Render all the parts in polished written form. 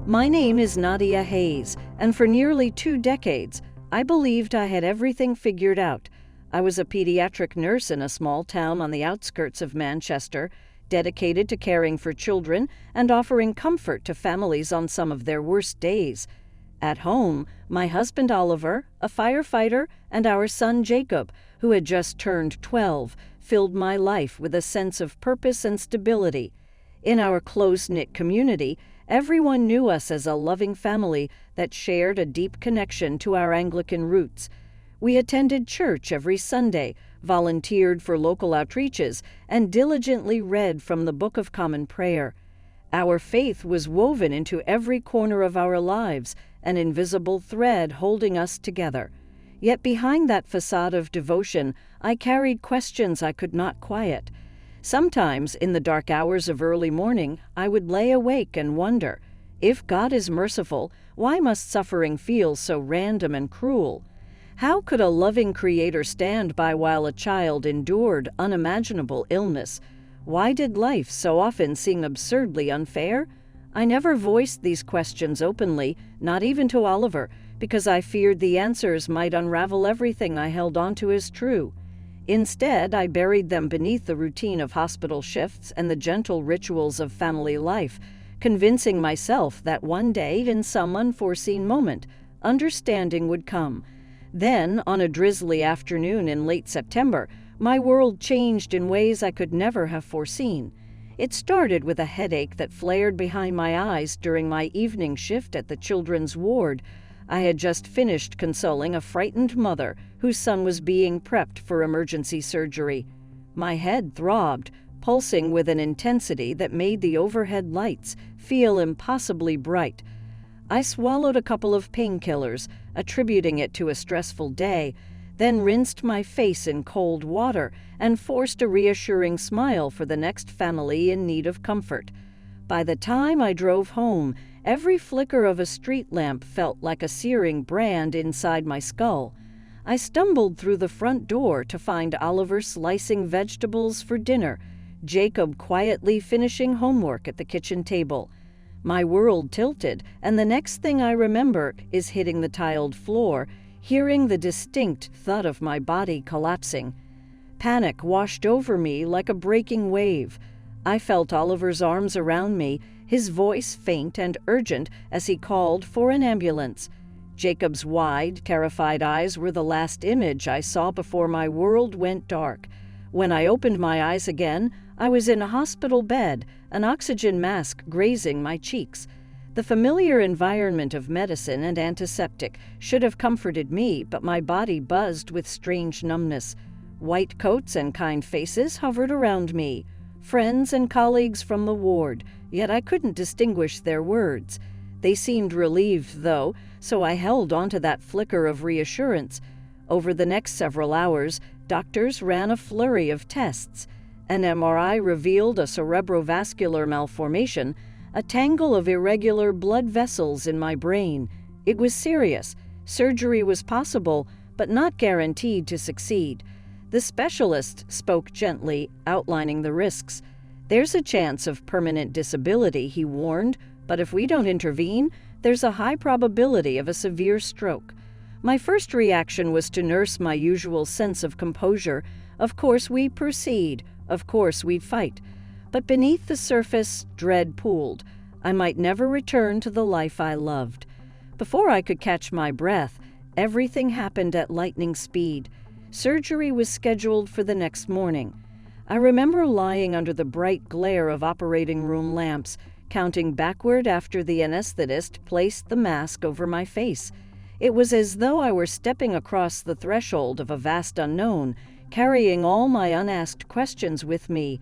My name is Nadia Hayes, and for nearly 2 decades, I believed I had everything figured out. I was a pediatric nurse in a small town on the outskirts of Manchester, dedicated to caring for children and offering comfort to families on some of their worst days. At home, my husband Oliver, a firefighter, and our son Jacob, who had just turned 12, filled my life with a sense of purpose and stability. In our close-knit community, everyone knew us as a loving family that shared a deep connection to our Anglican roots. We attended church every Sunday, volunteered for local outreaches, and diligently read from the Book of Common Prayer. Our faith was woven into every corner of our lives, an invisible thread holding us together. Yet behind that facade of devotion, I carried questions I could not quiet. Sometimes, in the dark hours of early morning, I would lay awake and wonder, if God is merciful, why must suffering feel so random and cruel? How could a loving Creator stand by while a child endured unimaginable illness? Why did life so often seem absurdly unfair? I never voiced these questions openly, not even to Oliver, because I feared the answers might unravel everything I held onto as true. Instead, I buried them beneath the routine of hospital shifts and the gentle rituals of family life, convincing myself that one day, in some unforeseen moment, understanding would come. Then, on a drizzly afternoon in late September, my world changed in ways I could never have foreseen. It started with a headache that flared behind my eyes during my evening shift at the children's ward. I had just finished consoling a frightened mother whose son was being prepped for emergency surgery. My head throbbed, pulsing with an intensity that made the overhead lights feel impossibly bright. I swallowed a couple of painkillers, attributing it to a stressful day, then rinsed my face in cold water and forced a reassuring smile for the next family in need of comfort. By the time I drove home, every flicker of a street lamp felt like a searing brand inside my skull. I stumbled through the front door to find Oliver slicing vegetables for dinner, Jacob quietly finishing homework at the kitchen table. My world tilted, and the next thing I remember is hitting the tiled floor, hearing the distinct thud of my body collapsing. Panic washed over me like a breaking wave. I felt Oliver's arms around me, his voice faint and urgent as he called for an ambulance. Jacob's wide, terrified eyes were the last image I saw before my world went dark. When I opened my eyes again, I was in a hospital bed, an oxygen mask grazing my cheeks. The familiar environment of medicine and antiseptic should have comforted me, but my body buzzed with strange numbness. White coats and kind faces hovered around me, friends and colleagues from the ward, yet I couldn't distinguish their words. They seemed relieved, though, so I held onto that flicker of reassurance. Over the next several hours, doctors ran a flurry of tests. An MRI revealed a cerebrovascular malformation, a tangle of irregular blood vessels in my brain. It was serious. Surgery was possible, but not guaranteed to succeed. The specialist spoke gently, outlining the risks. "There's a chance of permanent disability," he warned, "but if we don't intervene, there's a high probability of a severe stroke." My first reaction was to nurse my usual sense of composure. Of course we proceed. Of course we'd fight. But beneath the surface, dread pooled. I might never return to the life I loved. Before I could catch my breath, everything happened at lightning speed. Surgery was scheduled for the next morning. I remember lying under the bright glare of operating room lamps, counting backward after the anesthetist placed the mask over my face. It was as though I were stepping across the threshold of a vast unknown, carrying all my unasked questions with me.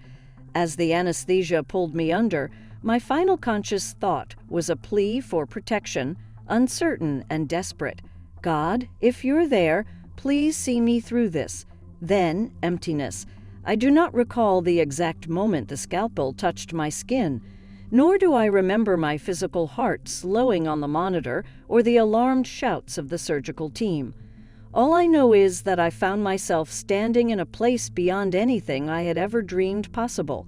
As the anesthesia pulled me under, my final conscious thought was a plea for protection, uncertain and desperate. "God, if you're there, please see me through this." Then emptiness. I do not recall the exact moment the scalpel touched my skin, nor do I remember my physical heart slowing on the monitor or the alarmed shouts of the surgical team. All I know is that I found myself standing in a place beyond anything I had ever dreamed possible.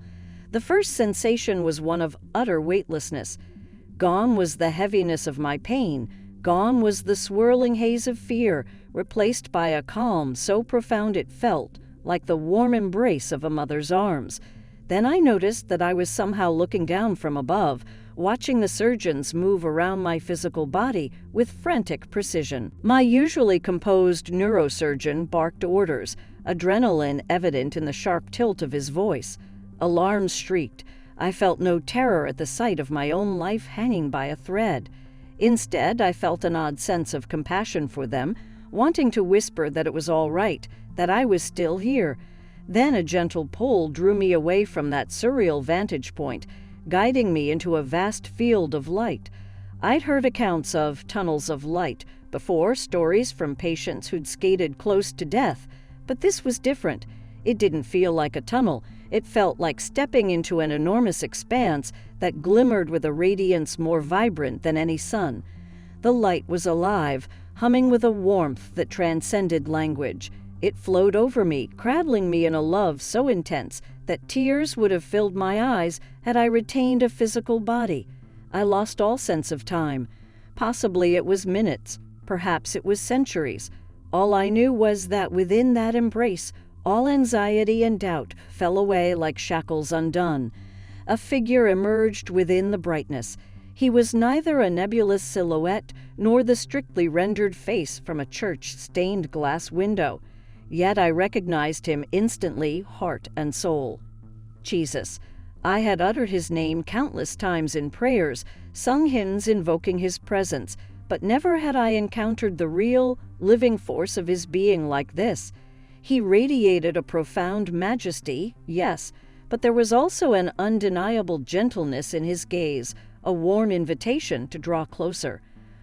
The first sensation was one of utter weightlessness. Gone was the heaviness of my pain. Gone was the swirling haze of fear, replaced by a calm so profound it felt like the warm embrace of a mother's arms. Then I noticed that I was somehow looking down from above, watching the surgeons move around my physical body with frantic precision. My usually composed neurosurgeon barked orders, adrenaline evident in the sharp tilt of his voice. Alarms shrieked. I felt no terror at the sight of my own life hanging by a thread. Instead, I felt an odd sense of compassion for them, wanting to whisper that it was all right, that I was still here. Then a gentle pull drew me away from that surreal vantage point, guiding me into a vast field of light. I'd heard accounts of tunnels of light before, stories from patients who'd skated close to death, but this was different. It didn't feel like a tunnel. It felt like stepping into an enormous expanse that glimmered with a radiance more vibrant than any sun. The light was alive, humming with a warmth that transcended language. It flowed over me, cradling me in a love so intense that tears would have filled my eyes had I retained a physical body. I lost all sense of time. Possibly it was minutes, perhaps it was centuries. All I knew was that within that embrace, all anxiety and doubt fell away like shackles undone. A figure emerged within the brightness. He was neither a nebulous silhouette nor the strictly rendered face from a church-stained glass window. Yet I recognized him instantly, heart and soul. Jesus. I had uttered his name countless times in prayers, sung hymns invoking his presence, but never had I encountered the real, living force of his being like this. He radiated a profound majesty, yes, but there was also an undeniable gentleness in his gaze, a warm invitation to draw closer.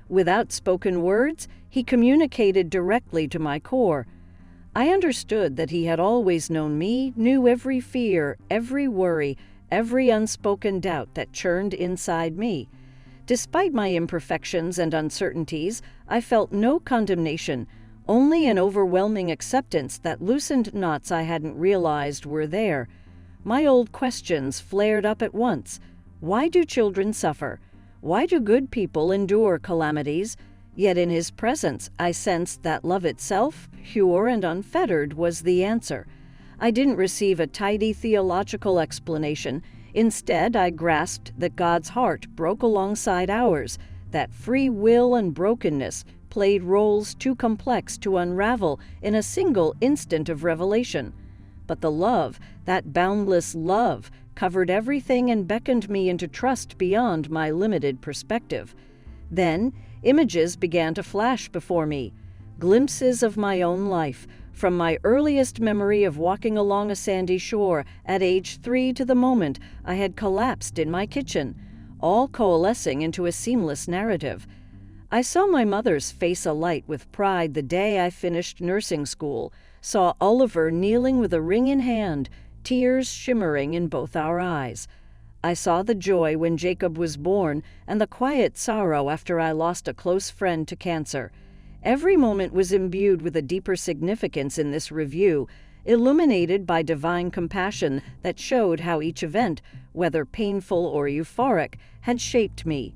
Without spoken words, he communicated directly to my core. I understood that he had always known me, knew every fear, every worry, every unspoken doubt that churned inside me. Despite my imperfections and uncertainties, I felt no condemnation, only an overwhelming acceptance that loosened knots I hadn't realized were there. My old questions flared up at once. Why do children suffer? Why do good people endure calamities? Yet in his presence, I sensed that love itself, pure and unfettered, was the answer. I didn't receive a tidy theological explanation. Instead, I grasped that God's heart broke alongside ours, that free will and brokenness played roles too complex to unravel in a single instant of revelation. But the love, that boundless love, covered everything and beckoned me into trust beyond my limited perspective. Then, images began to flash before me, glimpses of my own life, from my earliest memory of walking along a sandy shore at age 3 to the moment I had collapsed in my kitchen, all coalescing into a seamless narrative. I saw my mother's face alight with pride the day I finished nursing school, saw Oliver kneeling with a ring in hand, tears shimmering in both our eyes. I saw the joy when Jacob was born and the quiet sorrow after I lost a close friend to cancer. Every moment was imbued with a deeper significance in this review, illuminated by divine compassion that showed how each event, whether painful or euphoric, had shaped me.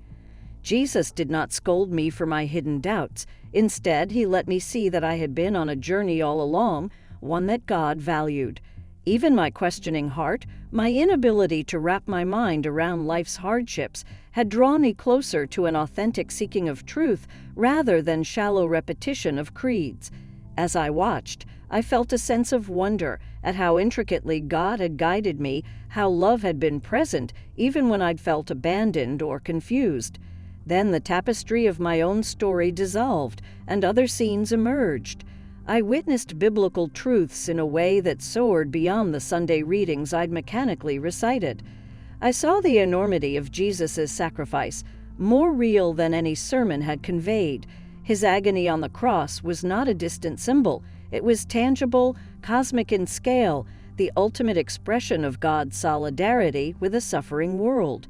Jesus did not scold me for my hidden doubts. Instead, he let me see that I had been on a journey all along, one that God valued. Even my questioning heart, my inability to wrap my mind around life's hardships, had drawn me closer to an authentic seeking of truth rather than shallow repetition of creeds. As I watched, I felt a sense of wonder at how intricately God had guided me, how love had been present even when I'd felt abandoned or confused. Then the tapestry of my own story dissolved, and other scenes emerged. I witnessed biblical truths in a way that soared beyond the Sunday readings I'd mechanically recited. I saw the enormity of Jesus' sacrifice, more real than any sermon had conveyed. His agony on the cross was not a distant symbol. It was tangible, cosmic in scale, the ultimate expression of God's solidarity with a suffering world.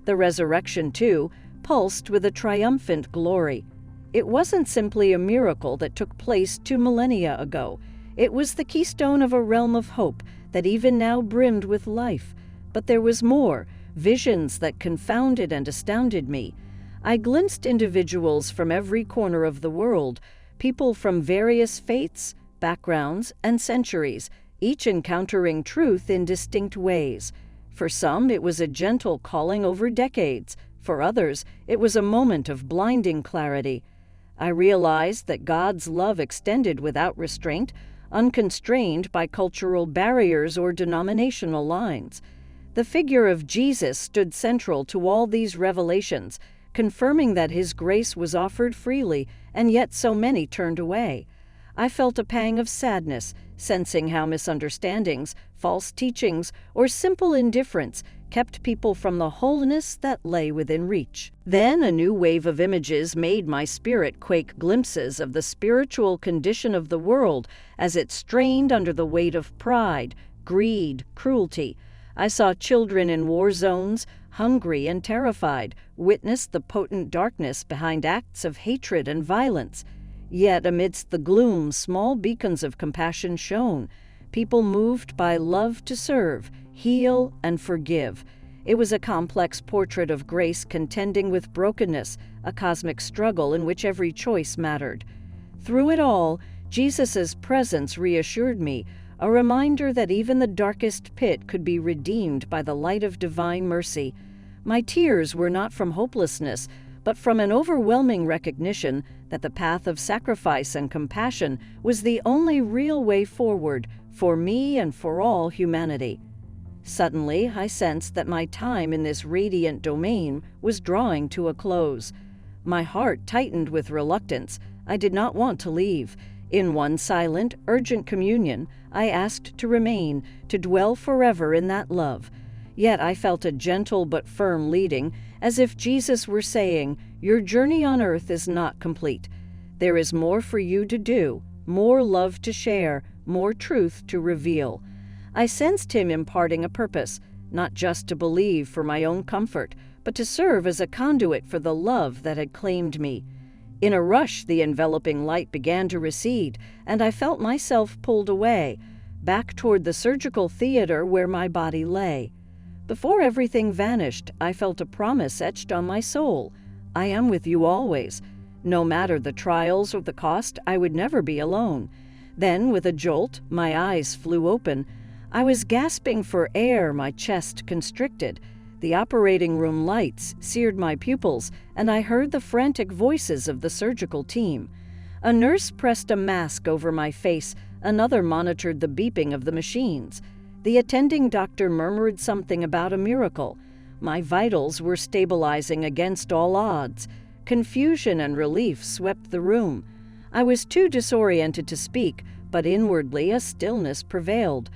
The resurrection, too, pulsed with a triumphant glory. It wasn't simply a miracle that took place 2 millennia ago. It was the keystone of a realm of hope that even now brimmed with life. But there was more, visions that confounded and astounded me. I glimpsed individuals from every corner of the world, people from various faiths, backgrounds, and centuries, each encountering truth in distinct ways. For some, it was a gentle calling over decades. For others, it was a moment of blinding clarity. I realized that God's love extended without restraint, unconstrained by cultural barriers or denominational lines. The figure of Jesus stood central to all these revelations, confirming that His grace was offered freely, and yet so many turned away. I felt a pang of sadness, sensing how misunderstandings, false teachings, or simple indifference kept people from the wholeness that lay within reach. Then a new wave of images made my spirit quake, glimpses of the spiritual condition of the world as it strained under the weight of pride, greed, cruelty. I saw children in war zones, hungry and terrified, witness the potent darkness behind acts of hatred and violence. Yet amidst the gloom, small beacons of compassion shone, people moved by love to serve, heal, and forgive. It was a complex portrait of grace contending with brokenness, a cosmic struggle in which every choice mattered. Through it all, Jesus' presence reassured me, a reminder that even the darkest pit could be redeemed by the light of divine mercy. My tears were not from hopelessness, but from an overwhelming recognition that the path of sacrifice and compassion was the only real way forward for me and for all humanity. Suddenly, I sensed that my time in this radiant domain was drawing to a close. My heart tightened with reluctance. I did not want to leave. In one silent, urgent communion, I asked to remain, to dwell forever in that love. Yet I felt a gentle but firm leading, as if Jesus were saying, "Your journey on earth is not complete. There is more for you to do, more love to share, more truth to reveal." I sensed Him imparting a purpose, not just to believe for my own comfort, but to serve as a conduit for the love that had claimed me. In a rush, the enveloping light began to recede, and I felt myself pulled away, back toward the surgical theater where my body lay. Before everything vanished, I felt a promise etched on my soul. I am with you always. No matter the trials or the cost, I would never be alone. Then, with a jolt, my eyes flew open. I was gasping for air, my chest constricted. The operating room lights seared my pupils, and I heard the frantic voices of the surgical team. A nurse pressed a mask over my face, another monitored the beeping of the machines. The attending doctor murmured something about a miracle. My vitals were stabilizing against all odds. Confusion and relief swept the room. I was too disoriented to speak, but inwardly a stillness prevailed.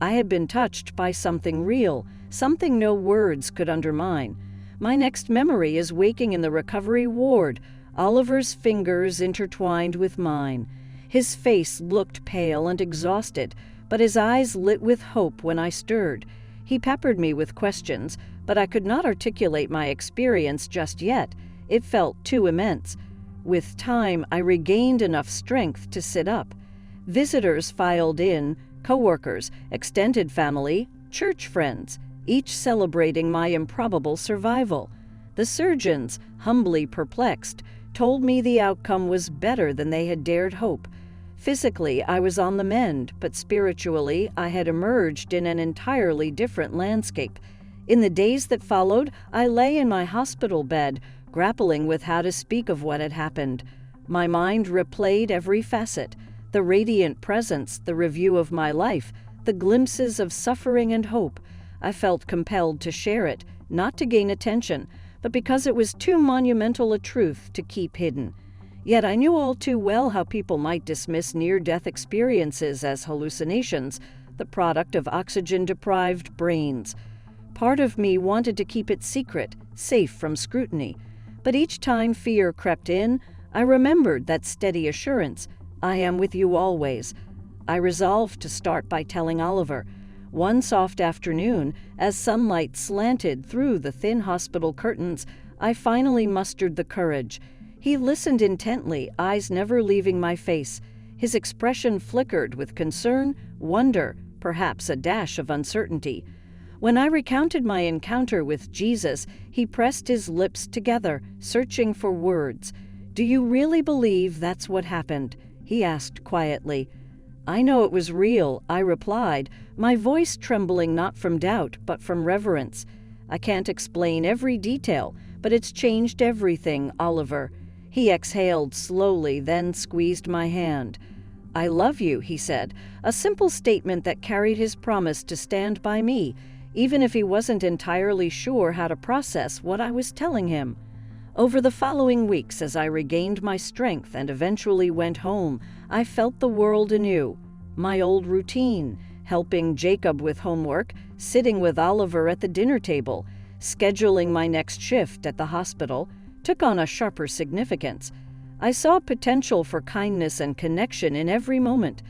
I had been touched by something real, something no words could undermine. My next memory is waking in the recovery ward, Oliver's fingers intertwined with mine. His face looked pale and exhausted, but his eyes lit with hope when I stirred. He peppered me with questions, but I could not articulate my experience just yet. It felt too immense. With time, I regained enough strength to sit up. Visitors filed in, coworkers, extended family, church friends, each celebrating my improbable survival. The surgeons, humbly perplexed, told me the outcome was better than they had dared hope. Physically, I was on the mend, but spiritually, I had emerged in an entirely different landscape. In the days that followed, I lay in my hospital bed, grappling with how to speak of what had happened. My mind replayed every facet, the radiant presence, the review of my life, the glimpses of suffering and hope. I felt compelled to share it, not to gain attention, but because it was too monumental a truth to keep hidden. Yet I knew all too well how people might dismiss near-death experiences as hallucinations, the product of oxygen-deprived brains. Part of me wanted to keep it secret, safe from scrutiny. But each time fear crept in, I remembered that steady assurance, "I am with you always." I resolved to start by telling Oliver. One soft afternoon, as sunlight slanted through the thin hospital curtains, I finally mustered the courage. He listened intently, eyes never leaving my face. His expression flickered with concern, wonder, perhaps a dash of uncertainty. When I recounted my encounter with Jesus, he pressed his lips together, searching for words. "Do you really believe that's what happened?" he asked quietly. "I know it was real," I replied, my voice trembling not from doubt, but from reverence. "I can't explain every detail, but it's changed everything, Oliver." He exhaled slowly, then squeezed my hand. "I love you," he said, a simple statement that carried his promise to stand by me, even if he wasn't entirely sure how to process what I was telling him. Over the following weeks, as I regained my strength and eventually went home, I felt the world anew. My old routine, helping Jacob with homework, sitting with Oliver at the dinner table, scheduling my next shift at the hospital, took on a sharper significance. I saw potential for kindness and connection in every moment.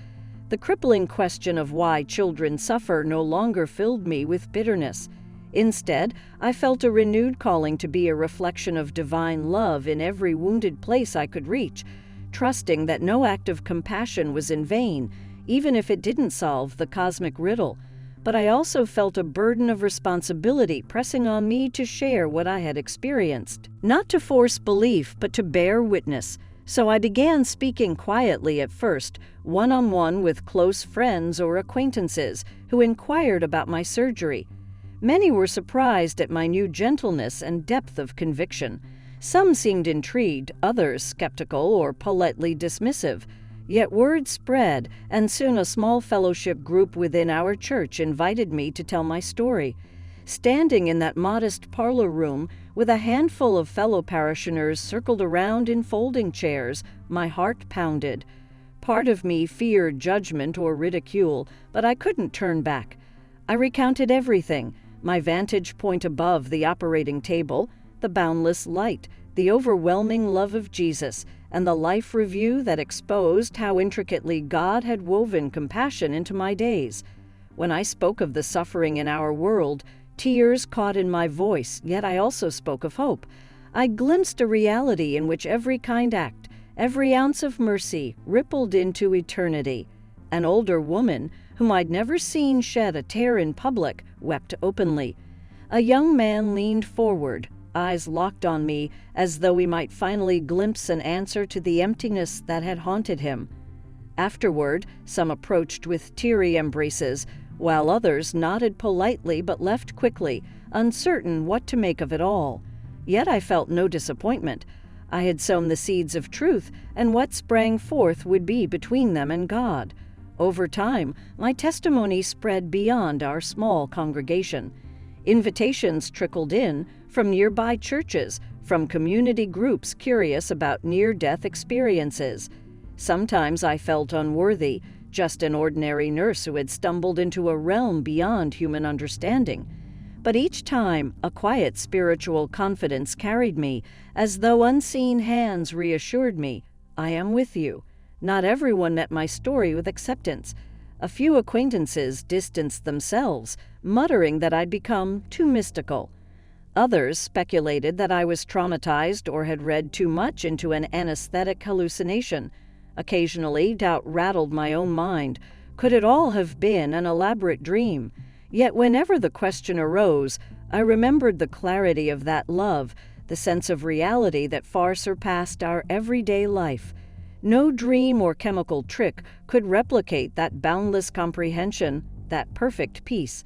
The crippling question of why children suffer no longer filled me with bitterness. Instead, I felt a renewed calling to be a reflection of divine love in every wounded place I could reach, trusting that no act of compassion was in vain, even if it didn't solve the cosmic riddle. But I also felt a burden of responsibility pressing on me to share what I had experienced, not to force belief, but to bear witness. So I began speaking quietly at first, one-on-one with close friends or acquaintances who inquired about my surgery. Many were surprised at my new gentleness and depth of conviction. Some seemed intrigued, others skeptical or politely dismissive. Yet word spread, and soon a small fellowship group within our church invited me to tell my story. Standing in that modest parlor room, with a handful of fellow parishioners circled around in folding chairs, my heart pounded. Part of me feared judgment or ridicule, but I couldn't turn back. I recounted everything, my vantage point above the operating table, the boundless light, the overwhelming love of Jesus, and the life review that exposed how intricately God had woven compassion into my days. When I spoke of the suffering in our world, tears caught in my voice, yet I also spoke of hope. I glimpsed a reality in which every kind act, every ounce of mercy, rippled into eternity. An older woman, whom I'd never seen shed a tear in public, wept openly. A young man leaned forward, eyes locked on me, as though we might finally glimpse an answer to the emptiness that had haunted him. Afterward, some approached with teary embraces, while others nodded politely but left quickly, uncertain what to make of it all. Yet I felt no disappointment. I had sown the seeds of truth, and what sprang forth would be between them and God. Over time, my testimony spread beyond our small congregation. Invitations trickled in from nearby churches, from community groups curious about near-death experiences. Sometimes I felt unworthy, just an ordinary nurse who had stumbled into a realm beyond human understanding. But each time, a quiet spiritual confidence carried me, as though unseen hands reassured me, "I am with you." Not everyone met my story with acceptance. A few acquaintances distanced themselves, muttering that I'd become too mystical. Others speculated that I was traumatized or had read too much into an anesthetic hallucination. Occasionally, doubt rattled my own mind. Could it all have been an elaborate dream? Yet whenever the question arose, I remembered the clarity of that love, the sense of reality that far surpassed our everyday life. No dream or chemical trick could replicate that boundless comprehension, that perfect peace.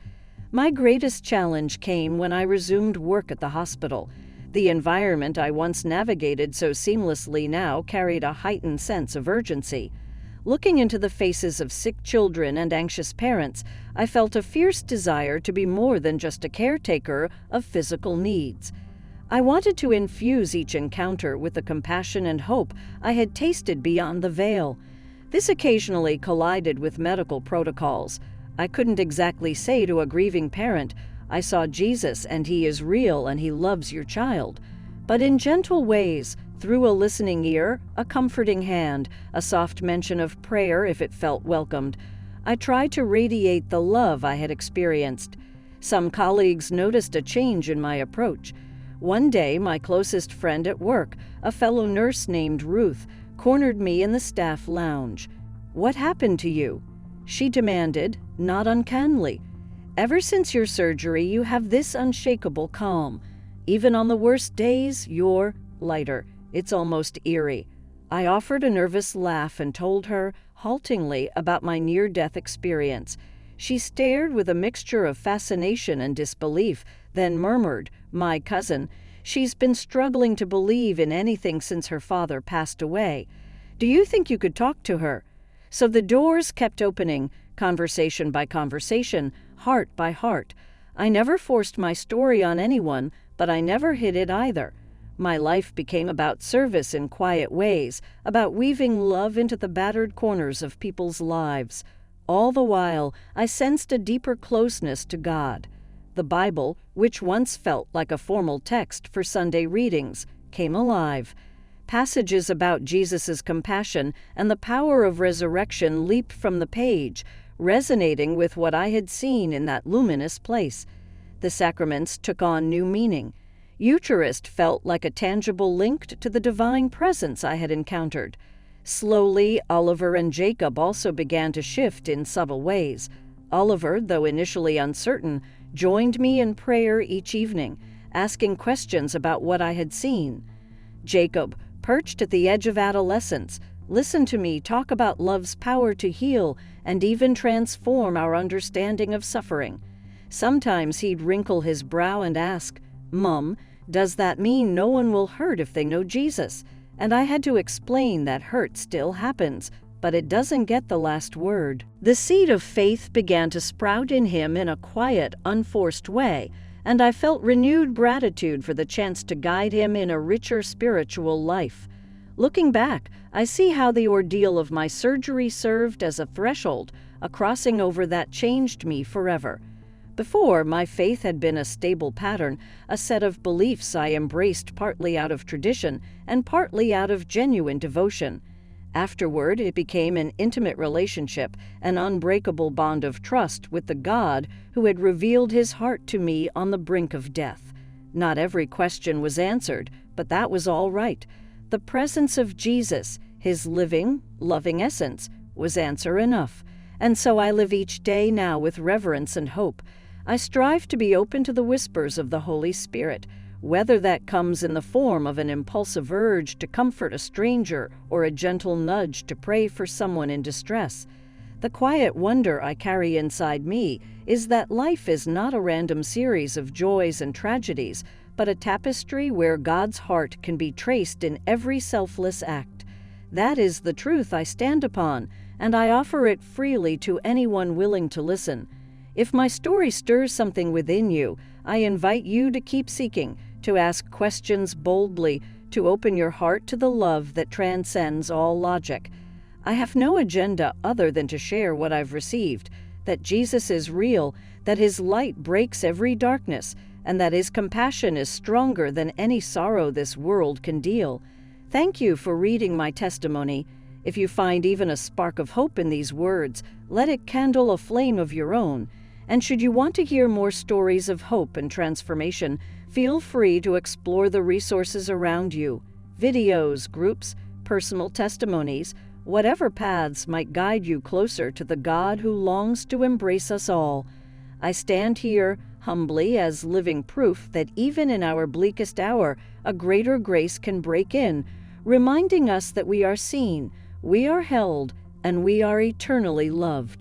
My greatest challenge came when I resumed work at the hospital. The environment I once navigated so seamlessly now carried a heightened sense of urgency. Looking into the faces of sick children and anxious parents, I felt a fierce desire to be more than just a caretaker of physical needs. I wanted to infuse each encounter with the compassion and hope I had tasted beyond the veil. This occasionally collided with medical protocols. I couldn't exactly say to a grieving parent, "I saw Jesus and he is real and he loves your child." But in gentle ways, through a listening ear, a comforting hand, a soft mention of prayer if it felt welcomed, I tried to radiate the love I had experienced. Some colleagues noticed a change in my approach. One day, my closest friend at work, a fellow nurse named Ruth, cornered me in the staff lounge. "What happened to you?" she demanded, not uncannily. Ever since your surgery, you have this unshakable calm. Even on the worst days, you're lighter. It's almost eerie. I offered a nervous laugh and told her, haltingly, about my near-death experience. She stared with a mixture of fascination and disbelief, then murmured, "My cousin. She's been struggling to believe in anything since her father passed away. Do you think you could talk to her?" So the doors kept opening, conversation by conversation, heart by heart. I never forced my story on anyone, but I never hid it either. My life became about service in quiet ways, about weaving love into the battered corners of people's lives. All the while, I sensed a deeper closeness to God. The Bible, which once felt like a formal text for Sunday readings, came alive. Passages about Jesus' compassion and the power of resurrection leaped from the page, resonating with what I had seen in that luminous place. The sacraments took on new meaning. Eucharist felt like a tangible link to the divine presence I had encountered. Slowly, Oliver and Jacob also began to shift in subtle ways. Oliver, though initially uncertain, joined me in prayer each evening, asking questions about what I had seen. Jacob, perched at the edge of adolescence, listened to me talk about love's power to heal and even transform our understanding of suffering. Sometimes he'd wrinkle his brow and ask, "Mum, does that mean no one will hurt if they know Jesus?" And I had to explain that hurt still happens, but it doesn't get the last word. The seed of faith began to sprout in him in a quiet, unforced way, and I felt renewed gratitude for the chance to guide him in a richer spiritual life. Looking back, I see how the ordeal of my surgery served as a threshold, a crossing over that changed me forever. Before, my faith had been a stable pattern, a set of beliefs I embraced partly out of tradition and partly out of genuine devotion. Afterward, it became an intimate relationship, an unbreakable bond of trust with the God who had revealed his heart to me on the brink of death. Not every question was answered, but that was all right. The presence of Jesus, his living, loving essence, was answer enough. And so I live each day now with reverence and hope. I strive to be open to the whispers of the Holy Spirit, whether that comes in the form of an impulsive urge to comfort a stranger or a gentle nudge to pray for someone in distress. The quiet wonder I carry inside me is that life is not a random series of joys and tragedies, but a tapestry where God's heart can be traced in every selfless act. That is the truth I stand upon, and I offer it freely to anyone willing to listen. If my story stirs something within you, I invite you to keep seeking, to ask questions boldly, to open your heart to the love that transcends all logic. I have no agenda other than to share what I've received, that Jesus is real, that his light breaks every darkness, and that his compassion is stronger than any sorrow this world can deal. Thank you for reading my testimony. If you find even a spark of hope in these words, let it kindle a flame of your own. And should you want to hear more stories of hope and transformation, feel free to explore the resources around you. Videos, groups, personal testimonies, whatever paths might guide you closer to the God who longs to embrace us all. I stand here humbly as living proof that even in our bleakest hour, a greater grace can break in, reminding us that we are seen, we are held, and we are eternally loved.